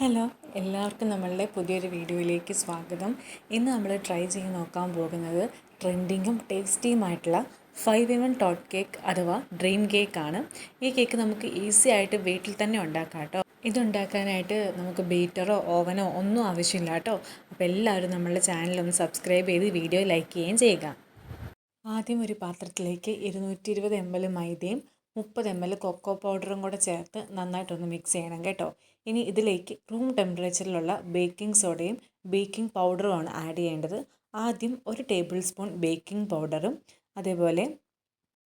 Hello, എല്ലാവർക്കും നമ്മളുടെ പുതിയൊരു വീഡിയോയിലേക്ക് സ്വാഗതം. ഇന്ന് നമ്മൾ ട്രൈ ചെയ്ത് നോക്കാൻ പോകുന്നത് ട്രെൻഡിങ്ങും ടേസ്റ്റിയുമായിട്ടുള്ള 5-in-1 ടോട്ട് കേക്ക് അഥവാ ഡ്രീം കേക്കാണ്. ഈ കേക്ക് നമുക്ക് ഈസി ആയിട്ട് വീട്ടിൽ തന്നെ ഉണ്ടാക്കാം കേട്ടോ. ഇതുണ്ടാക്കാനായിട്ട് നമുക്ക് ബീറ്ററോ ഓവനോ ഒന്നും ആവശ്യമില്ല കേട്ടോ. അപ്പോൾ എല്ലാവരും നമ്മളുടെ ചാനലൊന്ന് സബ്സ്ക്രൈബ് ചെയ്ത് വീഡിയോ ലൈക്ക് ചെയ്യുകയും ചെയ്യുക. ആദ്യം ഒരു പാത്രത്തിലേക്ക് 220 ml മൈദയും 30 ml കൊക്കോ പൗഡറും കൂടെ ചേർത്ത് നന്നായിട്ടൊന്ന് മിക്സ് ചെയ്യണം കേട്ടോ. ഇനി ഇതിലേക്ക് റൂം ടെമ്പറേച്ചറിലുള്ള ബേക്കിംഗ് സോഡയും ബേക്കിംഗ് പൗഡറുമാണ് ആഡ് ചെയ്യേണ്ടത്. ആദ്യം 1 ടേബിൾ സ്പൂൺ ബേക്കിംഗ് പൗഡറും അതേപോലെ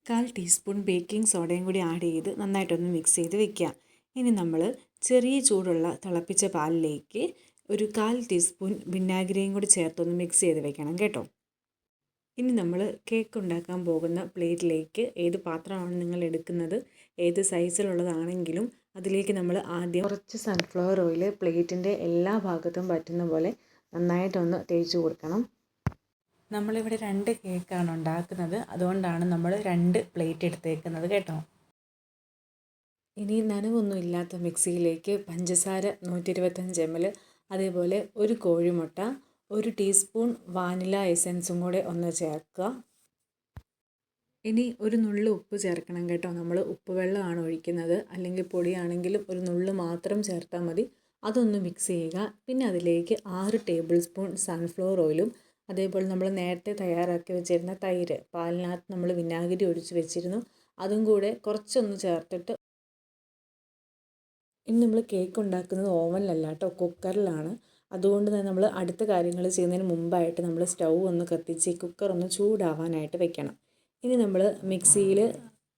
1/4 ടീസ്പൂൺ ബേക്കിംഗ് സോഡയും കൂടി ആഡ് ചെയ്ത് നന്നായിട്ടൊന്ന് മിക്സ് ചെയ്ത് വെക്കുക. ഇനി നമ്മൾ ചെറിയ ചൂടുള്ള തിളപ്പിച്ച പാലിലേക്ക് ഒരു 1/4 ടീസ്പൂൺ വിനാഗിരിയും കൂടി ചേർത്തൊന്ന് മിക്സ് ചെയ്ത് വെക്കണം കേട്ടോ. ഇനി നമ്മൾ കേക്ക് ഉണ്ടാക്കാൻ പോകുന്ന പ്ലേറ്റിലേക്ക് ഏത് പാത്രമാണ് നിങ്ങൾ എടുക്കുന്നത്, ഏത് സൈസിലുള്ളതാണെങ്കിലും അതിലേക്ക് നമ്മൾ ആദ്യം കുറച്ച് സൺഫ്ലവർ ഓയിൽ പ്ലേറ്റിൻ്റെ എല്ലാ ഭാഗത്തും പറ്റുന്ന പോലെ നന്നായിട്ടൊന്ന് തേച്ച് കൊടുക്കണം. നമ്മളിവിടെ 2 കേക്കാണ് ഉണ്ടാക്കുന്നത്, അതുകൊണ്ടാണ് നമ്മൾ 2 പ്ലേറ്റ് എടുത്തേക്കുന്നത് കേട്ടോ. ഇനി നനവൊന്നും ഇല്ലാത്ത മിക്സിയിലേക്ക് പഞ്ചസാര 125 ml, അതേപോലെ ഒരു കോഴിമുട്ട, 1 ടീസ്പൂൺ വാനില എസൻസും കൂടെ ഒന്ന് ചേർക്കുക. ഇനി ഒരു നുള്ളു ഉപ്പ് ചേർക്കണം കേട്ടോ. നമ്മൾ ഉപ്പ് വെള്ളമാണ് ഒഴിക്കുന്നത്, അല്ലെങ്കിൽ പൊടിയാണെങ്കിലും ഒരു നുള്ളു മാത്രം ചേർത്താൽ മതി. അതൊന്ന് മിക്സ് ചെയ്യുക. പിന്നെ അതിലേക്ക് 6 ടേബിൾ സ്പൂൺ സൺഫ്ലവർ ഓയിലും അതേപോലെ നമ്മൾ നേരത്തെ തയ്യാറാക്കി വെച്ചിരുന്ന തൈര്, പാലിനകത്ത് നമ്മൾ വിനാഗിരി ഒഴിച്ച് വെച്ചിരുന്നു, അതും കൂടെ കുറച്ചൊന്ന് ചേർത്തിട്ട്. ഇനി നമ്മൾ കേക്ക് ഉണ്ടാക്കുന്നത് ഓവനിലല്ല കേട്ടോ, കുക്കറിലാണ്. അതുകൊണ്ട് തന്നെ നമ്മൾ അടുത്ത കാര്യങ്ങൾ ചെയ്യുന്നതിന് മുമ്പായിട്ട് നമ്മൾ സ്റ്റൗ ഒന്ന് കത്തിച്ച് കുക്കർ ഒന്ന് ചൂടാവാനായിട്ട് വെക്കണം. ഇനി നമ്മൾ മിക്സിയിൽ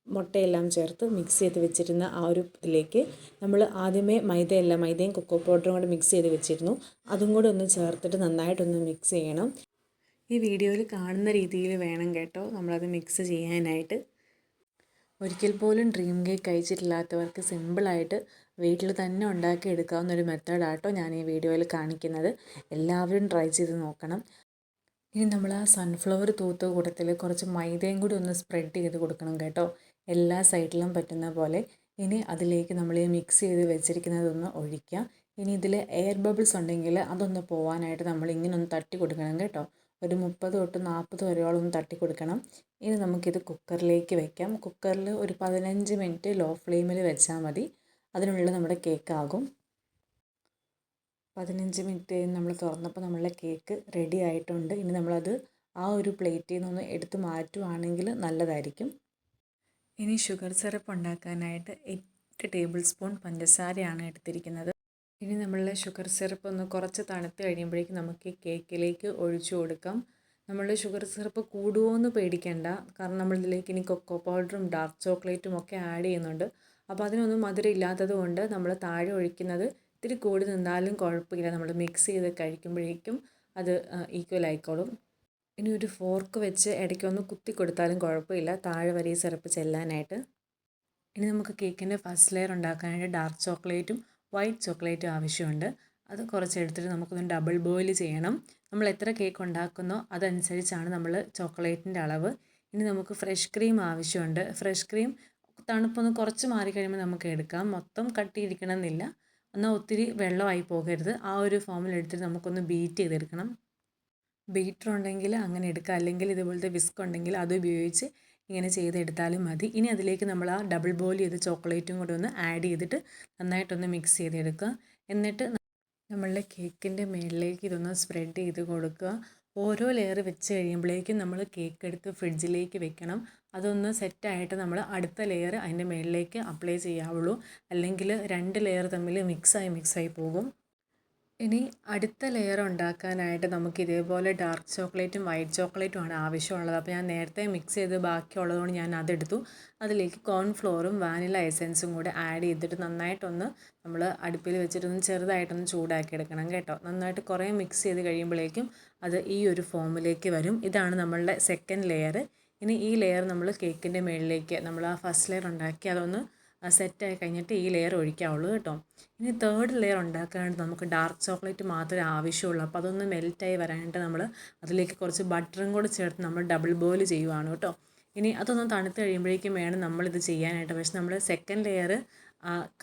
മുട്ടയെല്ലാം ചേർത്ത് മിക്സ് ചെയ്ത് വെച്ചിരുന്ന ആ ഒരു ഇതിലേക്ക് നമ്മൾ ആദ്യമേ മൈദയും കൊക്കോ പൗഡറും കൂടെ മിക്സ് ചെയ്ത് വെച്ചിരുന്നു, അതും കൂടെ ഒന്ന് ചേർത്തിട്ട് നന്നായിട്ടൊന്ന് മിക്സ് ചെയ്യണം. ഈ വീഡിയോയിൽ കാണുന്ന രീതിയിൽ വേണം കേട്ടോ നമ്മളത് മിക്സ് ചെയ്യാനായിട്ട്. ഒരിക്കൽ പോലും ഡ്രീം കേക്ക് കഴിച്ചിട്ടില്ലാത്തവർക്ക് സിമ്പിളായിട്ട് വീട്ടിൽ തന്നെ ഉണ്ടാക്കി എടുക്കാവുന്നൊരു മെത്തേഡാട്ടോ ഞാൻ ഈ വീഡിയോയിൽ കാണിക്കുന്നത്. എല്ലാവരും ട്രൈ ചെയ്ത് നോക്കണം. ഇനി നമ്മൾ ആ സൺഫ്ലവർ തൂത്ത കൂട്ടത്തിൽ കുറച്ച് മൈദയും കൂടി ഒന്ന് സ്പ്രെഡ് ചെയ്ത് കൊടുക്കണം കേട്ടോ, എല്ലാ സൈഡിലും പറ്റുന്ന പോലെ. ഇനി അതിലേക്ക് നമ്മൾ ഈ മിക്സ് ചെയ്ത് വെച്ചിരിക്കുന്നതൊന്ന് ഒഴിക്കുക. ഇനി ഇതിൽ എയർ ബബിൾസ് ഉണ്ടെങ്കിൽ അതൊന്ന് പോവാനായിട്ട് നമ്മൾ ഇങ്ങനെ ഒന്ന് തട്ടി കൊടുക്കണം കേട്ടോ. ഒരു 30 തൊട്ട് 40 വരെയോളം ഒന്ന് തട്ടി കൊടുക്കണം. ഇനി നമുക്കിത് കുക്കറിലേക്ക് വെക്കാം. കുക്കറിൽ ഒരു 15 മിനിറ്റ് ലോ ഫ്ലെയിമിൽ വെച്ചാൽ മതി, അതിനുള്ളിൽ നമ്മുടെ കേക്ക് ആകും. 15 മിനിറ്റ് നമ്മൾ തുറന്നപ്പോൾ നമ്മളുടെ കേക്ക് റെഡി ആയിട്ടുണ്ട്. ഇനി നമ്മളത് ആ ഒരു പ്ലേറ്റിൽ നിന്ന് എടുത്ത് മാറ്റുവാണെങ്കിൽ നല്ലതായിരിക്കും. ഇനി ഷുഗർ സിറപ്പ് ഉണ്ടാക്കാനായിട്ട് 8 ടേബിൾ സ്പൂൺ പഞ്ചസാരയാണ് എടുത്തിരിക്കുന്നത്. ഇനി നമ്മളുടെ ഷുഗർ സിറപ്പ് ഒന്ന് കുറച്ച് തണുത്ത് കഴിയുമ്പോഴേക്കും നമുക്ക് ഈ കേക്കിലേക്ക് ഒഴിച്ചു കൊടുക്കാം. നമ്മളുടെ ഷുഗർ സിറപ്പ് കൂടുമോ എന്ന് പേടിക്കേണ്ട, കാരണം നമ്മളിതിലേക്ക് ഇനി കൊക്കോ പൗഡറും ഡാർക്ക് ചോക്ലേറ്റും ഒക്കെ ആഡ് ചെയ്യുന്നുണ്ട്. അപ്പോൾ അതിനൊന്നും മധുരം ഇല്ലാത്തത് കൊണ്ട് നമ്മൾ താഴെ ഒഴിക്കുന്നത് ഇത്തിരി കൂടി നിന്നാലും കുഴപ്പമില്ല, നമ്മൾ മിക്സ് ചെയ്ത് കഴിക്കുമ്പോഴേക്കും അത് ഈക്വൽ ആയിക്കോളും. ഇനി ഒരു ഫോർക്ക് വെച്ച് ഇടയ്ക്കൊന്ന് കുത്തി കൊടുത്താലും കുഴപ്പമില്ല, താഴെ വരെ ഈ സിറപ്പ് ചെല്ലാനായിട്ട്. ഇനി നമുക്ക് കേക്കിൻ്റെ ഫസ്റ്റ് ലെയർ ഉണ്ടാക്കാനായിട്ട് ഡാർക്ക് ചോക്ലേറ്റും വൈറ്റ് ചോക്ലേറ്റും ആവശ്യമുണ്ട്. അത് കുറച്ചെടുത്തിട്ട് നമുക്കൊന്ന് ഡബിൾ ബോയിൽ ചെയ്യണം. നമ്മൾ എത്ര കേക്ക് ഉണ്ടാക്കുന്നോ അതനുസരിച്ചാണ് നമ്മൾ ചോക്ലേറ്റിൻ്റെ അളവ്. ഇനി നമുക്ക് ഫ്രഷ് ക്രീം ആവശ്യമുണ്ട്. ഫ്രഷ് ക്രീം തണുപ്പൊന്ന് കുറച്ച് മാറിക്കഴിയുമ്പോൾ നമുക്ക് എടുക്കാം, മൊത്തം കട്ടിയിരിക്കണമെന്നില്ല, എന്നാൽ ഒത്തിരി വെള്ളമായി പോകരുത്. ആ ഒരു ഫോമിൽ എടുത്തിട്ട് നമുക്കൊന്ന് ബീറ്റ് ചെയ്തെടുക്കണം. ബീറ്റർ ഉണ്ടെങ്കിൽ അങ്ങനെ എടുക്കുക, അല്ലെങ്കിൽ ഇതുപോലത്തെ വിസ്ക് ഉണ്ടെങ്കിൽ അത് ഉപയോഗിച്ച് ഇങ്ങനെ ചെയ്തെടുത്താലും മതി. ഇനി അതിലേക്ക് നമ്മൾ ആ ഡബിൾ ബോയിൽ ചെയ്ത് ചോക്ലേറ്റും കൂടെ ഒന്ന് ആഡ് ചെയ്തിട്ട് നന്നായിട്ടൊന്ന് മിക്സ് ചെയ്തെടുക്കുക. എന്നിട്ട് നമ്മളുടെ കേക്കിൻ്റെ മുകളിലേക്ക് ഇതൊന്ന് സ്പ്രെഡ് ചെയ്ത് കൊടുക്കുക. ഓരോ ലെയർ വെച്ച് കഴിയുമ്പോഴേക്കും നമ്മൾ കേക്ക് എടുത്ത് ഫ്രിഡ്ജിലേക്ക് വെക്കണം. അതൊന്ന് സെറ്റായിട്ട് നമ്മൾ അടുത്ത ലെയർ അതിൻ്റെ മുകളിലേക്ക് അപ്ലൈ ചെയ്യാവുള്ളൂ, അല്ലെങ്കിൽ 2 ലെയർ തമ്മിൽ മിക്സായി പോകും. ഇനി അടുത്ത ലെയർ ഉണ്ടാക്കാനായിട്ട് നമുക്ക് ഇതേപോലെ ഡാർക്ക് ചോക്ലേറ്റും വൈറ്റ് ചോക്ലേറ്റുമാണ് ആവശ്യമുള്ളത്. അപ്പോൾ ഞാൻ നേരത്തെ മിക്സ് ചെയ്ത് ബാക്കിയുള്ളതുകൊണ്ട് ഞാൻ അതെടുത്തു. അതിലേക്ക് കോൺഫ്ലോറും വാനില എസൻസും കൂടെ ആഡ് ചെയ്തിട്ട് നന്നായിട്ടൊന്ന് നമ്മൾ അടുപ്പിൽ വെച്ചിട്ടൊന്ന് ചെറുതായിട്ടൊന്ന് ചൂടാക്കി എടുക്കണം കേട്ടോ. നന്നായിട്ട് കുറേ മിക്സ് ചെയ്ത് കഴിയുമ്പോഴേക്കും അത് ഈ ഒരു ഫോമിലേക്ക് വരും. ഇതാണ് നമ്മളുടെ സെക്കൻഡ് ലെയർ. ഇനി ഈ ലെയർ നമ്മൾ കേക്കിൻ്റെ മുകളിലേക്ക് നമ്മൾ ആ ഫസ്റ്റ് ലെയർ ഉണ്ടാക്കി അതൊന്ന് സെറ്റായി കഴിഞ്ഞിട്ട് ഈ ലെയർ ഒഴിക്കാവുള്ളൂ കേട്ടോ. ഇനി തേർഡ് ലെയർ ഉണ്ടാക്കാനായിട്ട് നമുക്ക് ഡാർക്ക് ചോക്ലേറ്റ് മാത്രമേ ആവശ്യമുള്ളൂ. അപ്പോൾ അതൊന്ന് മെൽറ്റായി വരാനായിട്ട് നമ്മൾ അതിലേക്ക് കുറച്ച് ബട്ടറും കൂടെ ചേർത്ത് നമ്മൾ ഡബിൾ ബോയിൽ ചെയ്യുവാണ് കേട്ടോ. ഇനി അതൊന്ന് തണുത്ത് കഴിയുമ്പോഴേക്കും വേണം നമ്മളിത് ചെയ്യാനായിട്ട്. പക്ഷേ നമ്മൾ സെക്കൻഡ് ലെയർ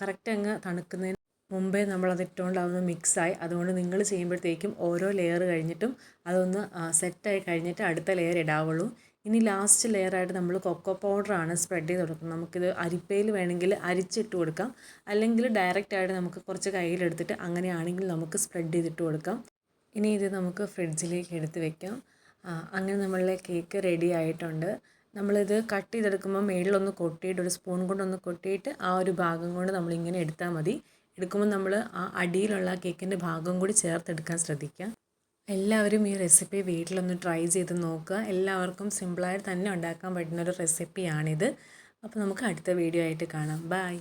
കറക്റ്റ് അങ്ങ് തണുക്കുന്നതിന് മുമ്പേ നമ്മളത് ഇട്ടുകൊണ്ട് അതൊന്ന് മിക്സായി. അതുകൊണ്ട് നിങ്ങൾ ചെയ്യുമ്പോഴത്തേക്കും ഓരോ ലെയർ കഴിഞ്ഞിട്ടും അതൊന്ന് സെറ്റായി കഴിഞ്ഞിട്ട് അടുത്ത ലെയർ ഇടാവുള്ളൂ. ഇനി ലാസ്റ്റ് ലെയറായിട്ട് നമ്മൾ കൊക്കോ പൗഡറാണ് സ്പ്രെഡ് ചെയ്ത് കൊടുക്കുന്നത്. നമുക്കിത് അരിപ്പയിൽ വേണമെങ്കിൽ അരിച്ചിട്ട് കൊടുക്കാം, അല്ലെങ്കിൽ ഡയറക്റ്റായിട്ട് നമുക്ക് കുറച്ച് കയ്യിലെടുത്തിട്ട് അങ്ങനെയാണെങ്കിൽ നമുക്ക് സ്പ്രെഡ് ചെയ്തിട്ട് കൊടുക്കാം. ഇനി ഇത് നമുക്ക് ഫ്രിഡ്ജിലേക്ക് എടുത്ത് വെക്കാം. അങ്ങനെ നമ്മളുടെ കേക്ക് റെഡി ആയിട്ടുണ്ട്. നമ്മളിത് കട്ട് ചെയ്തെടുക്കുമ്പോൾ മേളിലൊന്ന് കൊട്ടിയിട്ട് ഒരു സ്പൂൺ കൊണ്ടൊന്ന് കൊട്ടിയിട്ട് ആ ഒരു ഭാഗം കൊണ്ട് നമ്മളിങ്ങനെ എടുത്താൽ മതി. എടുക്കുമ്പോൾ നമ്മൾ ആ അടിയിലുള്ള കേക്കിൻ്റെ ഭാഗം കൂടി ചേർത്തെടുക്കാൻ ശ്രദ്ധിക്കുക. എല്ലാവരും ഈ റെസിപ്പി വീട്ടിലൊന്ന് ട്രൈ ചെയ്ത് നോക്കുക. എല്ലാവർക്കും സിമ്പിളായിട്ട് തന്നെ ഉണ്ടാക്കാൻ പറ്റുന്നൊരു റെസിപ്പിയാണിത്. അപ്പോൾ നമുക്ക് അടുത്ത വീഡിയോ ആയിട്ട് കാണാം. ബൈ.